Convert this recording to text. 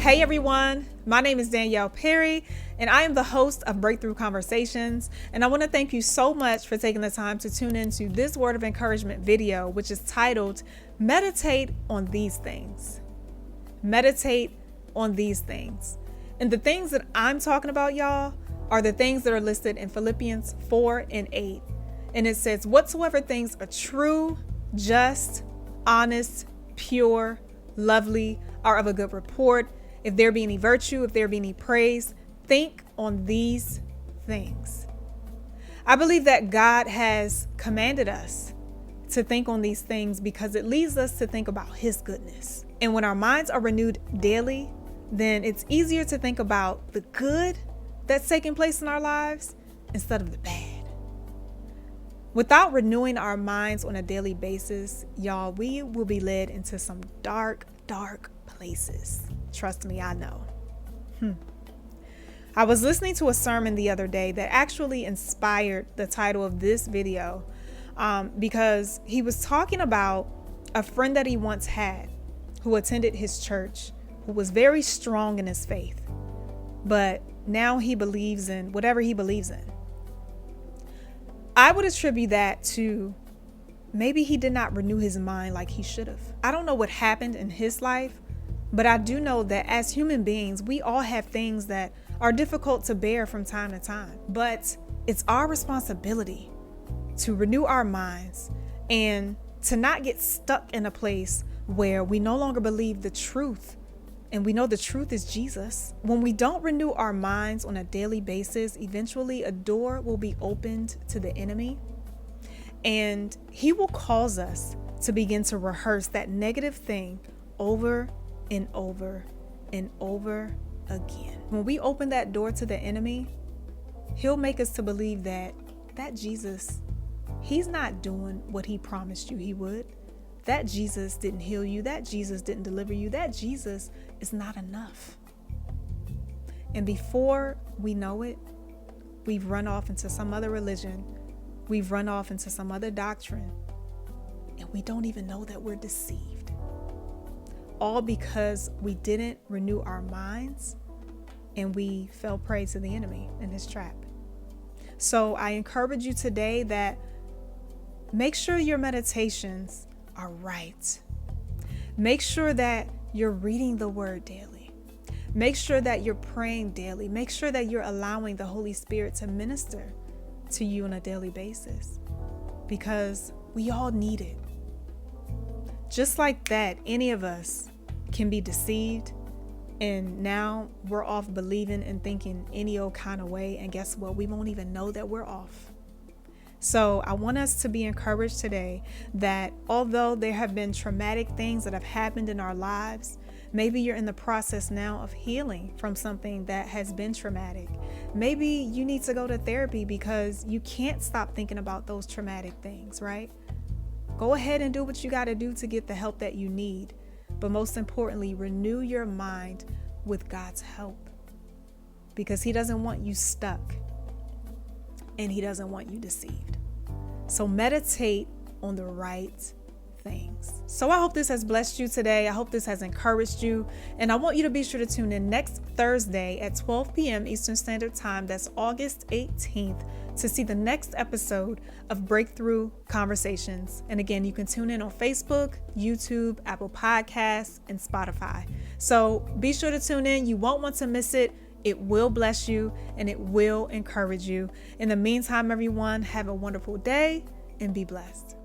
Hey everyone, my name is Danielle Perry and I am the host of Breakthrough Conversations, and I want to thank you so much for taking the time to tune into this word of encouragement video, which is titled Meditate on These Things. Meditate on these things. And the things that I'm talking about, y'all, are the things that are listed in Philippians 4 and 8. And it says, whatsoever things are true, just, honest, pure, lovely, are of a good report, if there be any virtue, if there be any praise, think on these things. I believe that God has commanded us to think on these things because it leads us to think about His goodness. And when our minds are renewed daily, then it's easier to think about the good that's taking place in our lives instead of the bad. Without renewing our minds on a daily basis, y'all, we will be led into some dark places. Trust me, I know. I was listening to a sermon the other day that actually inspired the title of this video because he was talking about a friend that he once had who attended his church, who was very strong in his faith, but now he believes in whatever he believes in. I would attribute that to maybe he did not renew his mind like he should have. I don't know what happened in his life, but I do know that as human beings, we all have things that are difficult to bear from time to time. But it's our responsibility to renew our minds and to not get stuck in a place where we no longer believe the truth. And we know the truth is Jesus. When we don't renew our minds on a daily basis, eventually a door will be opened to the enemy. And he will cause us to begin to rehearse that negative thing over and over and over again. When we open that door to the enemy, he'll make us to believe that Jesus, he's not doing what he promised you he would. That Jesus didn't heal you. That Jesus didn't deliver you. That Jesus is not enough. And before we know it, we've run off into some other religion. We've run off into some other doctrine. And we don't even know that we're deceived. All because we didn't renew our minds and we fell prey to the enemy and his trap. So I encourage you today that make sure your meditations are right. Make sure that you're reading the word daily. Make sure that you're praying daily. Make sure that you're allowing the Holy Spirit to minister to you on a daily basis, because we all need it. Just like that, any of us can be deceived, and now we're off believing and thinking any old kind of way, and guess what? We won't even know that we're off. So I want us to be encouraged today that although there have been traumatic things that have happened in our lives, maybe you're in the process now of healing from something that has been traumatic. Maybe you need to go to therapy because you can't stop thinking about those traumatic things, right? Go ahead and do what you got to do to get the help that you need. But most importantly, renew your mind with God's help, because He doesn't want you stuck and He doesn't want you deceived. So meditate on the right things. So I hope this has blessed you today. I hope this has encouraged you. And I want you to be sure to tune in next Thursday at 12 p.m. Eastern Standard Time. That's August 18th to see the next episode of Breakthrough Conversations. And again, you can tune in on Facebook, YouTube, Apple Podcasts, and Spotify. So be sure to tune in. You won't want to miss it. It will bless you and it will encourage you. In the meantime, everyone, have a wonderful day and be blessed.